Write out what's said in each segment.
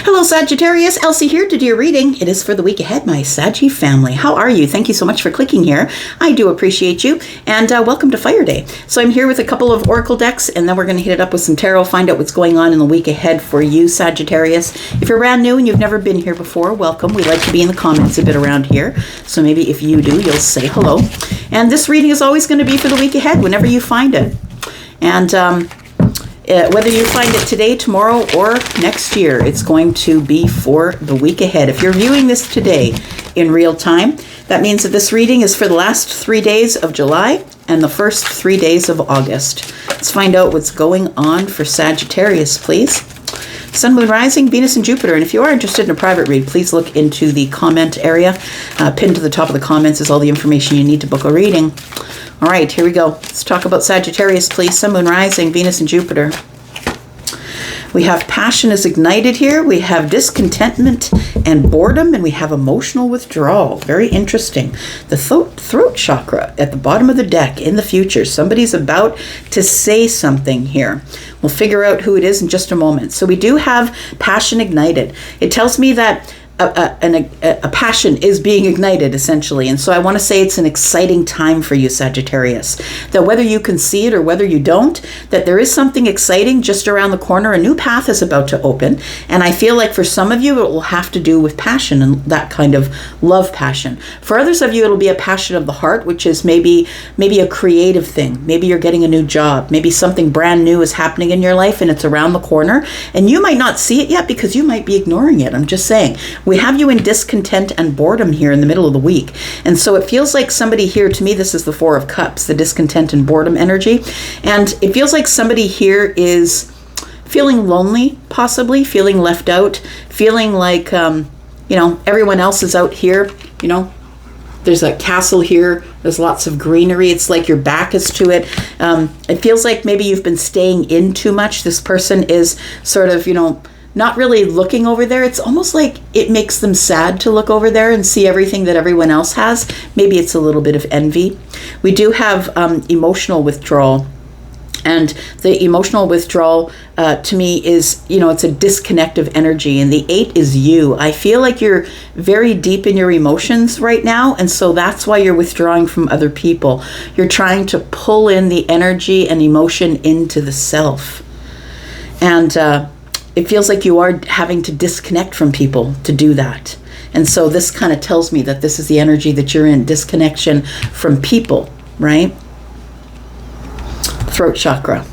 Hello Sagittarius, Elsie here to do your reading. It is for the week ahead, my Saggy family. How are you? Thank you so much for clicking here. I do appreciate you, and welcome to Fire Day. So I'm here with a couple of Oracle decks, and then we're going to hit it up with some tarot, find out what's going on in the week ahead for you, Sagittarius. If you're brand new and you've never been here before, welcome. We like to be in the comments a bit around here, so maybe if you do, you'll say hello. And this reading is always going to be for the week ahead, whenever you find it. And whether you find it today, tomorrow, or next year, it's going to be for the week ahead. If you're viewing this today in real time, that means that this reading is for the last 3 days of July and the first 3 days of August. Let's find out what's going on for Sagittarius, please. Sun, Moon, Rising, Venus, and Jupiter. And if you are interested in a private read, please look into the comment area. Pinned to the top of the comments is all the information you need to book a reading. All right, here we go. Let's talk about Sagittarius, please. Sun, Moon, Rising, Venus, and Jupiter. We have passion is ignited here. We have discontentment and boredom, and we have emotional withdrawal. Very interesting. The throat chakra at the bottom of the deck in the future. Somebody's about to say something here. We'll figure out who it is in just a moment. So we do have passion ignited. It tells me that a passion is being ignited, essentially. And so I want to say it's an exciting time for you, Sagittarius. That whether you can see it or whether you don't, that there is something exciting just around the corner. A new path is about to open. And I feel like for some of you, it will have to do with passion and that kind of love passion. For others of you, it'll be a passion of the heart, which is maybe a creative thing. Maybe you're getting a new job. Maybe something brand new is happening in your life and it's around the corner. And you might not see it yet because you might be ignoring it. I'm just saying. We have you in discontent and boredom here in the middle of the week. And so it feels like somebody here, to me, this is the Four of Cups, the discontent and boredom energy. And it feels like somebody here is feeling lonely, possibly, feeling left out, feeling like, everyone else is out here, There's a castle here. There's lots of greenery. It's like your back is to it. It feels like maybe you've been staying in too much. This person is sort of, not really looking over there. It's almost like it makes them sad to look over there and see everything that everyone else has. Maybe it's a little bit of envy. We do have emotional withdrawal. And the emotional withdrawal to me is, it's a disconnective energy. And the 8 is you. I feel like you're very deep in your emotions right now. And so that's why you're withdrawing from other people. You're trying to pull in the energy and emotion into the self. And it feels like you are having to disconnect from people to do that. And so this kind of tells me that this is the energy that you're in, disconnection from people, right? Throat chakra.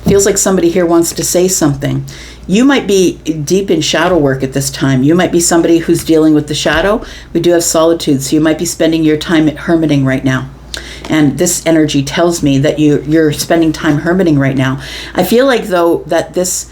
Feels like somebody here wants to say something. You might be deep in shadow work at this time. You might be somebody who's dealing with the shadow. We do have solitude, so you might be spending your time hermiting right now. And this energy tells me that you're spending time hermiting right now. I feel like, though, that this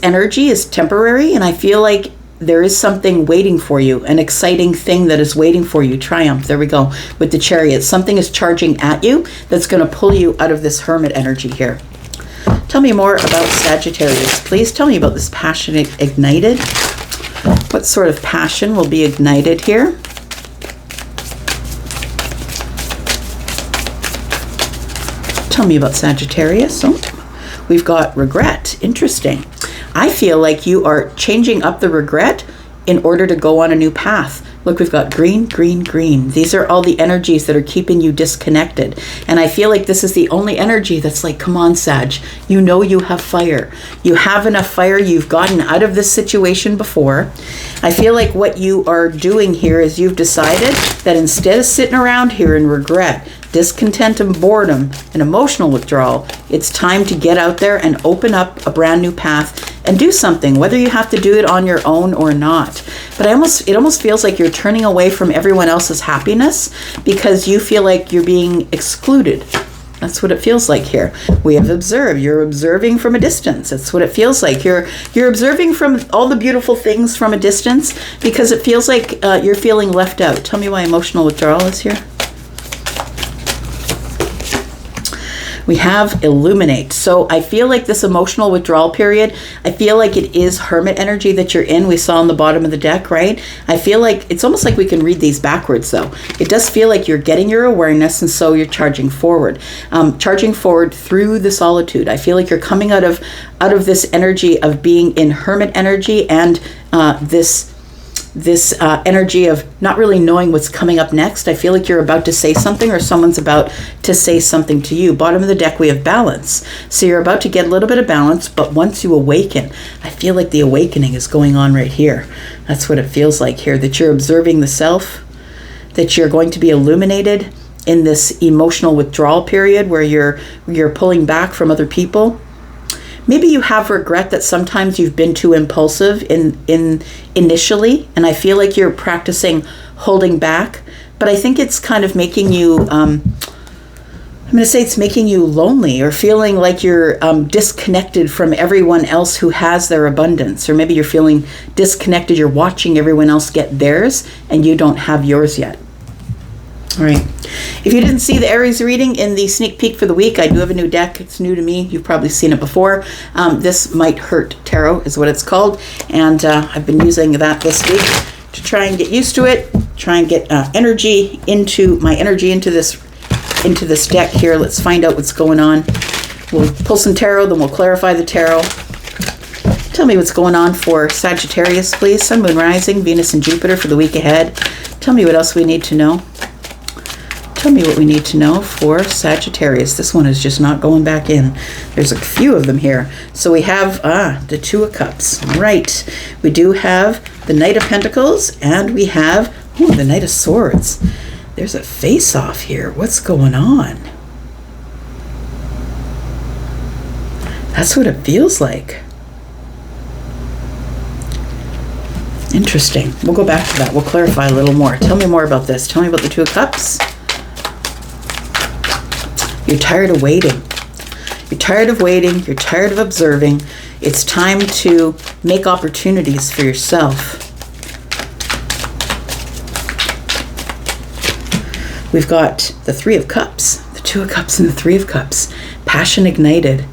energy is temporary, and I feel like there is something waiting for you, an exciting thing that is waiting for you. Triumph, there we go, with the Chariot. Something is charging at you that's going to pull you out of this hermit energy here. Tell me more about Sagittarius, please. Tell me about this passion ignited. What sort of passion will be ignited here? Tell me about Sagittarius. Oh, we've got regret. Interesting. I feel like you are changing up the regret in order to go on a new path. Look, we've got green, green, green. These are all the energies that are keeping you disconnected. And I feel like this is the only energy that's like, come on, Sag, you have fire. You have enough fire. You've gotten out of this situation before. I feel like what you are doing here is you've decided that instead of sitting around here in regret, discontent and boredom and emotional withdrawal, it's time to get out there and open up a brand new path and do something, whether you have to do it on your own or not. But it almost feels like you're turning away from everyone else's happiness because you feel like you're being excluded. That's what it feels like here. We have observed. You're observing from a distance. That's what it feels like. You're observing from all the beautiful things from a distance because it feels like you're feeling left out. Tell me why emotional withdrawal is here. We have illuminate. So I feel like this emotional withdrawal period, I feel like it is hermit energy that you're in. We saw on the bottom of the deck, right? I feel like it's almost like we can read these backwards though. It does feel like you're getting your awareness, and so you're charging forward through the solitude. I feel like you're coming out of this energy of being in hermit energy, and this energy of not really knowing what's coming up next. I feel like you're about to say something, or someone's about to say something to you. Bottom of the deck, we have balance. So you're about to get a little bit of balance, but once you awaken, I feel like the awakening is going on right here. That's what it feels like here, that you're observing the self, that you're going to be illuminated in this emotional withdrawal period where you're pulling back from other people. Maybe you have regret that sometimes you've been too impulsive in initially, and I feel like you're practicing holding back, but I think it's kind of making you, I'm going to say it's making you lonely, or feeling like you're disconnected from everyone else who has their abundance, or maybe you're feeling disconnected, you're watching everyone else get theirs, and you don't have yours yet. All right. If you didn't see the Aries reading in the sneak peek for the week, I do have a new deck. It's new to me. You've probably seen it before. This Might Hurt Tarot is what it's called. And I've been using that this week to try and get used to it, try and get energy into this deck here. Let's find out what's going on. We'll pull some tarot, then we'll clarify the tarot. Tell me what's going on for Sagittarius, please. Sun, Moon, Rising, Venus, and Jupiter for the week ahead. Tell me what else we need to know. Tell me what we need to know for Sagittarius. This one is just not going back in. There's a few of them here. So we have the Two of Cups. All right. We do have the Knight of Pentacles, and we have the Knight of Swords. There's a face-off here. What's going on? That's what it feels like. Interesting. We'll go back to that. We'll clarify a little more. Tell me more about this. Tell me about the Two of Cups. You're tired of waiting. You're tired of waiting. You're tired of observing. It's time to make opportunities for yourself. We've got the Three of Cups, the Two of Cups, and the Three of Cups. Passion ignited.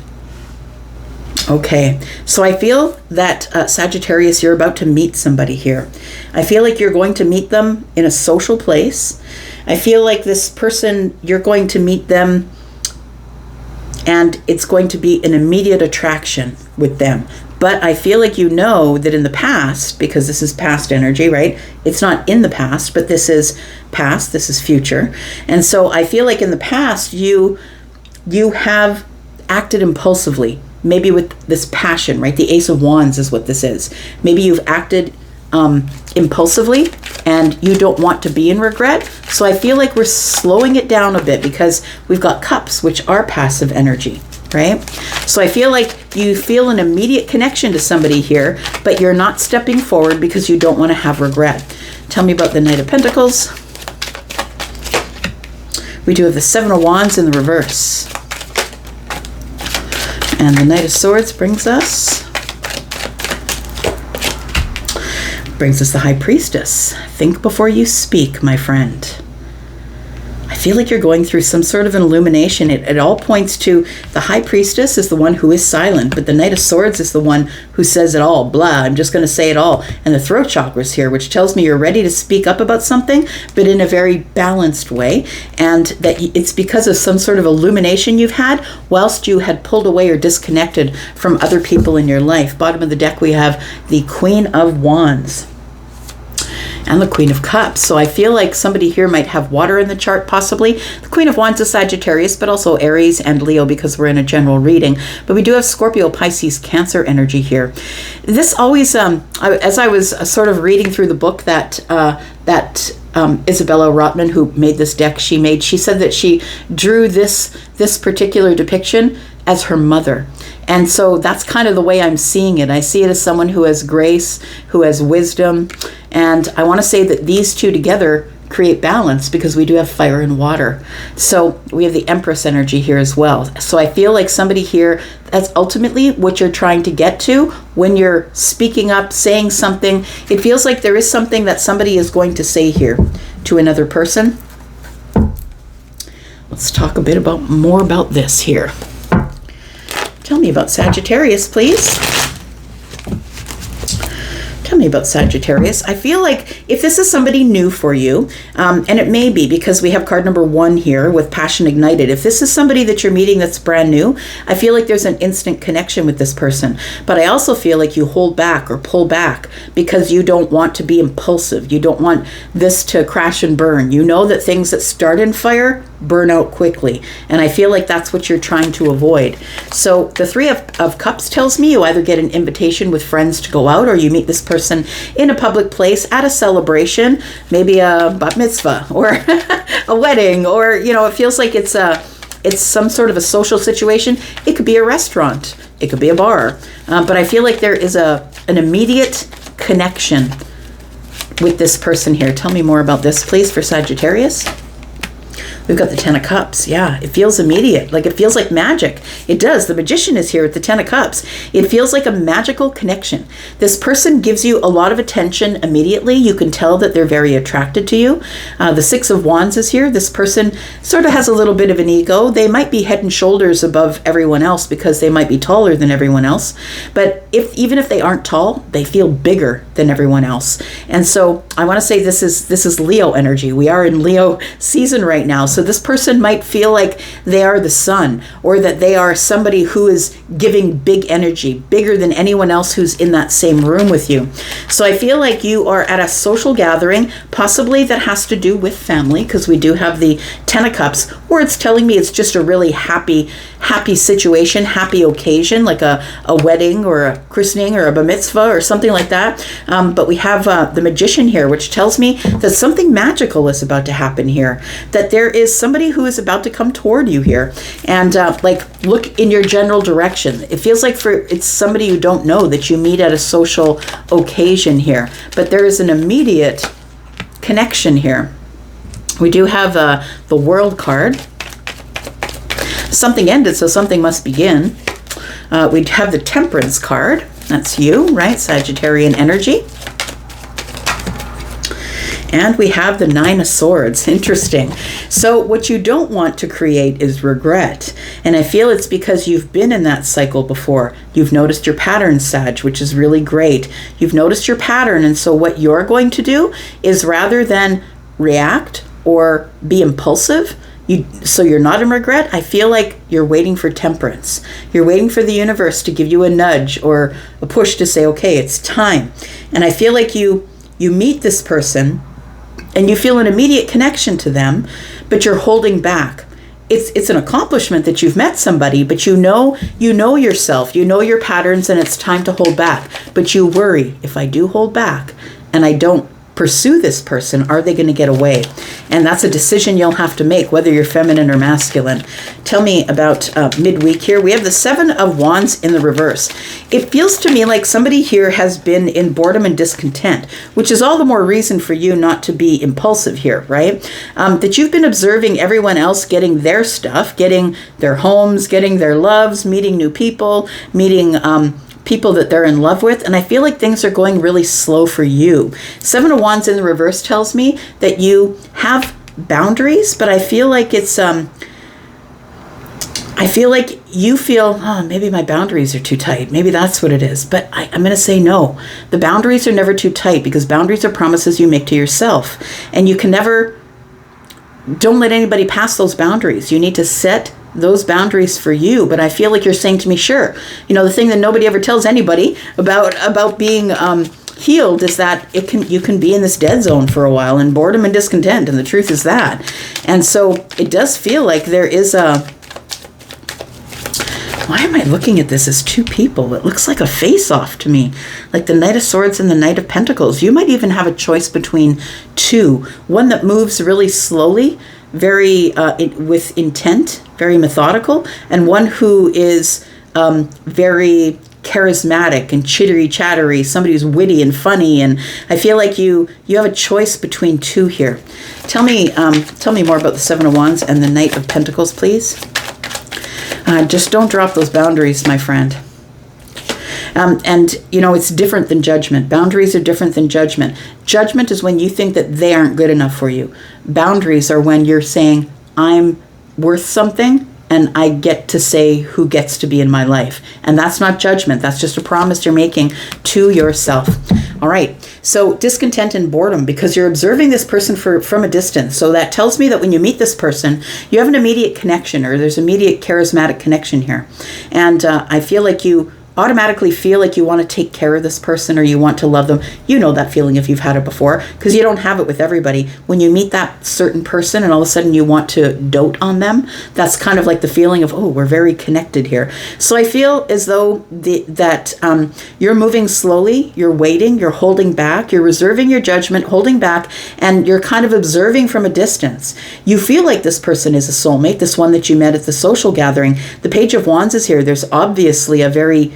Okay, so I feel that Sagittarius, you're about to meet somebody here. I feel like you're going to meet them in a social place. I feel like this person, you're going to meet them, and it's going to be an immediate attraction with them. But I feel like you know that in the past, because this is past energy, right? It's not in the past, but this is past, this is future. And so I feel like in the past, you have acted impulsively, maybe with this passion, right? The Ace of Wands is what this is. Maybe you've acted impulsively, and you don't want to be in regret. So I feel like we're slowing it down a bit, because we've got cups, which are passive energy, right? So I feel like you feel an immediate connection to somebody here, but you're not stepping forward because you don't want to have regret. Tell me about the Knight of Pentacles. We do have the Seven of Wands in the reverse. And the Knight of Swords brings us the High Priestess. Think before you speak, my friend. I feel like you're going through some sort of an illumination. It all points to the High Priestess is the one who is silent, but the Knight of Swords is the one who says it all. Blah, I'm just going to say it all. And the throat chakra is here, which tells me you're ready to speak up about something, but in a very balanced way. And that it's because of some sort of illumination you've had whilst you had pulled away or disconnected from other people in your life. Bottom of the deck, we have the Queen of Wands and the Queen of Cups. So I feel like somebody here might have water in the chart, possibly. The Queen of Wands is Sagittarius, but also Aries and Leo, because we're in a general reading. But we do have Scorpio, Pisces, Cancer energy here. This always, as I was sort of reading through the book that Isabella Rotman, who made this deck, she said that she drew this particular depiction as her mother. And so that's kind of the way I'm seeing it. I see it as someone who has grace, who has wisdom. And I want to say that these two together create balance, because we do have fire and water. So we have the Empress energy here as well. So I feel like somebody here, that's ultimately what you're trying to get to when you're speaking up, saying something. It feels like there is something that somebody is going to say here to another person. Let's talk a bit more about this here. Tell me about Sagittarius, please. Tell me about Sagittarius. I feel like if this is somebody new for you, and it may be because we have card number 1 here with passion ignited. If this is somebody that you're meeting that's brand new, I feel like there's an instant connection with this person. But I also feel like you hold back or pull back because you don't want to be impulsive. You don't want this to crash and burn. You know that things that start in fire burn out quickly. And I feel like that's what you're trying to avoid. So the 3 of Cups tells me you either get an invitation with friends to go out, or you meet this person in a public place at a celebration, maybe a bat mitzvah or a wedding, or, you know, it feels like it's some sort of a social situation. It could be a restaurant. It could be a bar. But I feel like there is an immediate connection with this person here. Tell me more about this, please, for Sagittarius. We've got the 10 of Cups. Yeah, it feels immediate. Like it feels like magic. It does. The Magician is here with the 10 of Cups. It feels like a magical connection. This person gives you a lot of attention immediately. You can tell that they're very attracted to you. The 6 of Wands is here. This person sort of has a little bit of an ego. They might be head and shoulders above everyone else because they might be taller than everyone else. But even if they aren't tall, they feel bigger than everyone else. And so I want to say this is Leo energy. We are in Leo season right now. So this person might feel like they are the sun, or that they are somebody who is giving big energy, bigger than anyone else who's in that same room with you. So I feel like you are at a social gathering, possibly that has to do with family, because we do have the 10 of Cups, or it's telling me it's just a really happy situation, happy occasion, like a wedding or a christening or a bar mitzvah or something like that. But we have the Magician here, which tells me that something magical is about to happen here, that there is somebody who is about to come toward you here and like look in your general direction. It feels like it's somebody you don't know that you meet at a social occasion here, but there is an immediate connection here. We do have the World card. Something ended, so something must begin. We have the Temperance card. That's you, right? Sagittarian energy. And we have the 9 of Swords. Interesting. So what you don't want to create is regret. And I feel it's because you've been in that cycle before. You've noticed your pattern, Sag, which is really great. You've noticed your pattern. And so what you're going to do is, rather than react or be impulsive, so you're not in regret, I feel like you're waiting for temperance. You're waiting for the universe to give you a nudge or a push to say, okay, it's time. And I feel like you meet this person and you feel an immediate connection to them, but you're holding back. It's an accomplishment that you've met somebody, but you know yourself, you know your patterns, and it's time to hold back. But you worry, if I do hold back and I don't pursue this person, are they going to get away? And that's a decision you'll have to make, whether you're feminine or masculine. Tell me about midweek here. We have the 7 of Wands in the reverse. It feels to me like somebody here has been in boredom and discontent, which is all the more reason for you not to be impulsive here, right? That you've been observing everyone else getting their stuff, getting their homes, getting their loves, meeting new people, meeting people that they're in love with, and I feel like things are going really slow for you. 7 of Wands in the reverse tells me that you have boundaries, but I feel like it's I feel like you feel, oh, maybe my boundaries are too tight. Maybe that's what it is. But I'm going to say no. The boundaries are never too tight, because boundaries are promises you make to yourself, and you can never, don't let anybody pass those boundaries. You need to set those boundaries for you. But I feel like you're saying to me, sure, you know, the thing that nobody ever tells anybody about being healed is that you can be in this dead zone for a while, in boredom and discontent, and the truth is that. And so it does feel like there is why am I looking at this as 2 people? It looks like a face-off to me, like the Knight of Swords and the Knight of Pentacles. You might even have a choice between 2. One that moves really slowly, very with intent, very methodical, and one who is very charismatic and chittery-chattery, somebody who's witty and funny. And I feel like you have a choice between 2 here. Tell me more about the 7 of Wands and the Knight of Pentacles, please. Just don't drop those boundaries, my friend. And, you know, it's different than judgment. Boundaries are different than judgment. Judgment is when you think that they aren't good enough for you. Boundaries are when you're saying, I'm worth something, and I get to say who gets to be in my life. And that's not judgment. That's just a promise you're making to yourself. All right. So discontent and boredom, because you're observing this person from a distance. So that tells me that when you meet this person, you have an immediate connection, or there's immediate charismatic connection here. And I feel like you automatically feel like you want to take care of this person, or you want to love them. You know that feeling if you've had it before, because you don't have it with everybody. When you meet that certain person and all of a sudden you want to dote on them, that's kind of like the feeling of, oh, we're very connected here. So I feel as though you're moving slowly, you're waiting, you're holding back, you're reserving your judgment, holding back, and you're kind of observing from a distance. You feel like this person is a soulmate, this one that you met at the social gathering. The Page of Wands is here. There's obviously a very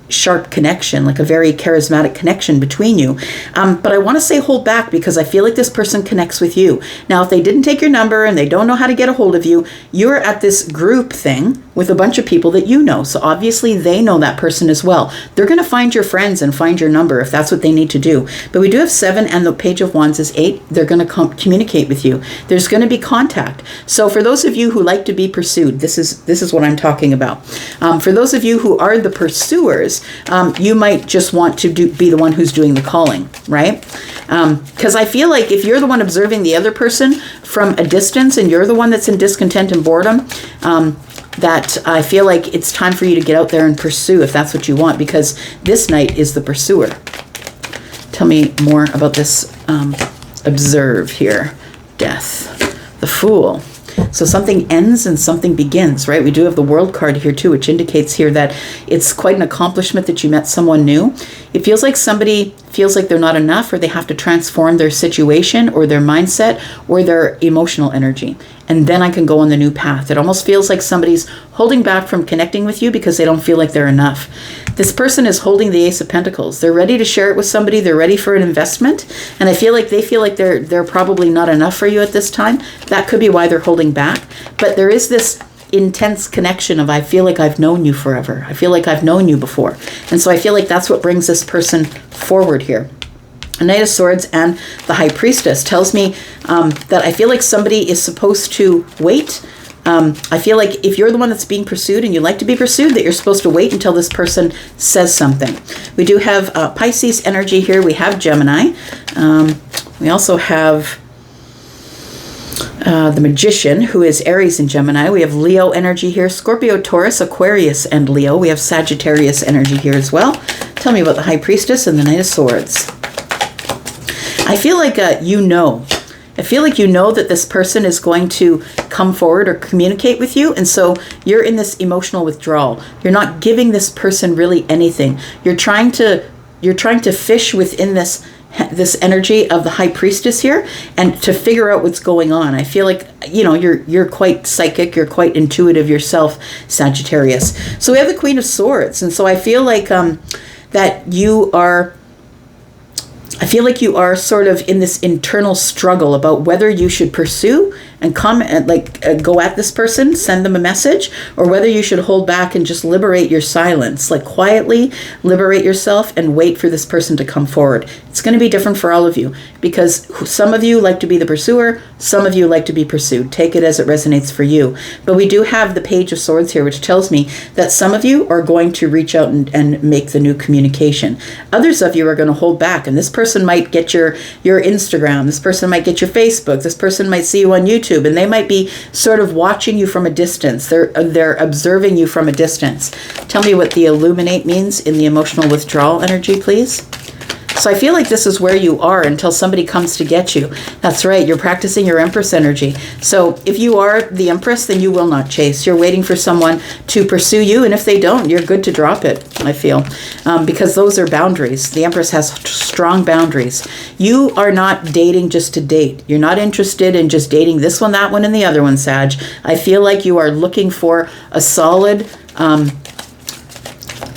sharp connection, like a very charismatic connection between you. But I want to say hold back, because I feel like this person connects with you. Now, if they didn't take your number and they don't know how to get a hold of you, you're at this group thing with a bunch of people that you know. So obviously they know that person as well. They're going to find your friends and find your number if that's what they need to do. But we do have 7, and the Page of Wands is 8. They're going to communicate with you. There's going to be contact. So for those of you who like to be pursued, this is what I'm talking about. For those of you who are the pursuers, you might just want to be the one who's doing the calling, right? Because I feel like if you're the one observing the other person from a distance and you're the one that's in discontent and boredom, that I feel like it's time for you to get out there and pursue if that's what you want, because this Knight is the pursuer. Tell me more about this observe here. Death. The Fool. So something ends and something begins, right? We do have the World card here too, which indicates here that it's quite an accomplishment that you met someone new. It feels like somebody feels like they're not enough, or they have to transform their situation or their mindset or their emotional energy. And then I can go on the new path. It almost feels like somebody's holding back from connecting with you because they don't feel like they're enough. This person is holding the Ace of Pentacles. They're ready to share it with somebody. They're ready for an investment. And I feel like they feel like they're probably not enough for you at this time. That could be why they're holding back. But there is this intense connection of, I feel like I've known you forever. I feel like I've known you before. And so I feel like that's what brings this person forward here. A Knight of Swords and the High Priestess tells me that I feel like somebody is supposed to wait. I feel like if you're the one that's being pursued and you like to be pursued, that you're supposed to wait until this person says something. We do have Pisces energy here. We have Gemini. We also have the Magician, who is Aries and Gemini. We have Leo energy here. Scorpio, Taurus, Aquarius, and Leo. We have Sagittarius energy here as well. Tell me about the High Priestess and the Knight of Swords. I feel like I feel like you know that this person is going to come forward or communicate with you, and so you're in this emotional withdrawal. You're not giving this person really anything. You're trying to fish within this energy of the High Priestess here and to figure out what's going on. I feel like, you're quite psychic, you're quite intuitive yourself, Sagittarius. So we have the Queen of Swords, and so I feel like that you are sort of in this internal struggle about whether you should pursue and come and go at this person, send them a message, or whether you should hold back and just liberate your silence, like quietly liberate yourself and wait for this person to come forward. It's going to be different for all of you, because some of you like to be the pursuer, some of you like to be pursued. Take it as it resonates for you. But we do have the Page of Swords here, which tells me that some of you are going to reach out and make the new communication. Others of you are going to hold back, and this person might get your Instagram, this person might get your Facebook, this person might see you on YouTube, and they might be sort of watching you from a distance. They're observing you from a distance. Tell me what the illuminate means in the emotional withdrawal energy, please. So I feel like this is where you are until somebody comes to get you. That's right, you're practicing your Empress energy. So if you are the Empress, then you will not chase. You're waiting for someone to pursue you, and if they don't, you're good to drop it, I feel, because those are boundaries. The Empress has strong boundaries. You are not dating just to date. You're not interested in just dating this one, that one, and the other one, Sag. I feel like you are looking for a solid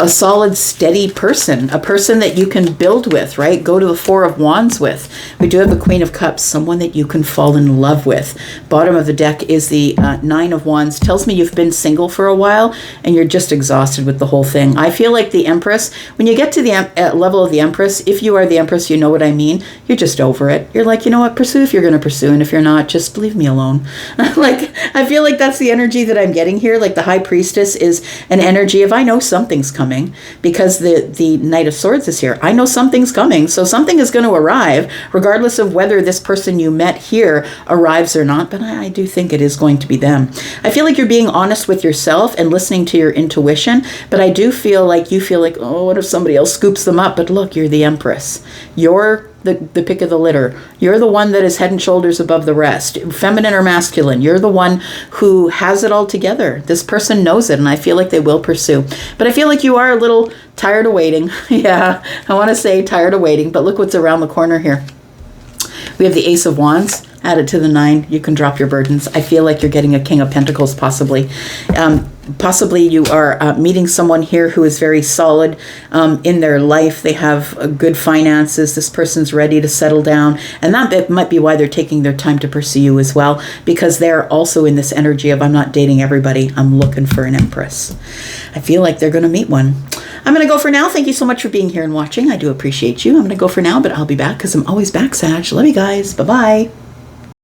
a solid, steady person, a person that you can build with, right? Go to the Four of Wands with. We do have the Queen of Cups, someone that you can fall in love with. Bottom of the deck is the Nine of Wands. Tells me you've been single for a while and you're just exhausted with the whole thing. I feel like the Empress, when you get to the level of the Empress, if you are the Empress, you know what I mean. You're just over it. You're like, you know what, pursue if you're going to pursue, and if you're not, just leave me alone. Like, I feel like that's the energy that I'm getting here. Like the High Priestess is an energy of, I know something's coming, because the Knight of Swords is here. I know something's coming, so something is going to arrive, regardless of whether this person you met here arrives or not, but I do think it is going to be them. I feel like you're being honest with yourself and listening to your intuition, but I do feel like you feel like, oh, what if somebody else scoops them up? But look, you're the Empress. You're the pick of the litter. You're the one that is head and shoulders above the rest, feminine or masculine. You're the one who has it all together. This person knows it, and I feel like they will pursue. But I feel like you are a little tired of waiting. Yeah, I want to say tired of waiting, but look what's around the corner here. We have the Ace of Wands. Add it to the 9. You can drop your burdens. I feel like you're getting a King of Pentacles, possibly. Possibly you are meeting someone here who is very solid in their life. They have good finances. This person's ready to settle down. And that might be why they're taking their time to pursue you as well, because they're also in this energy of, I'm not dating everybody. I'm looking for an Empress. I feel like they're going to meet one. I'm going to go for now. Thank you so much for being here and watching. I do appreciate you. I'm going to go for now, but I'll be back because I'm always back, Sag. Love you guys. Bye-bye.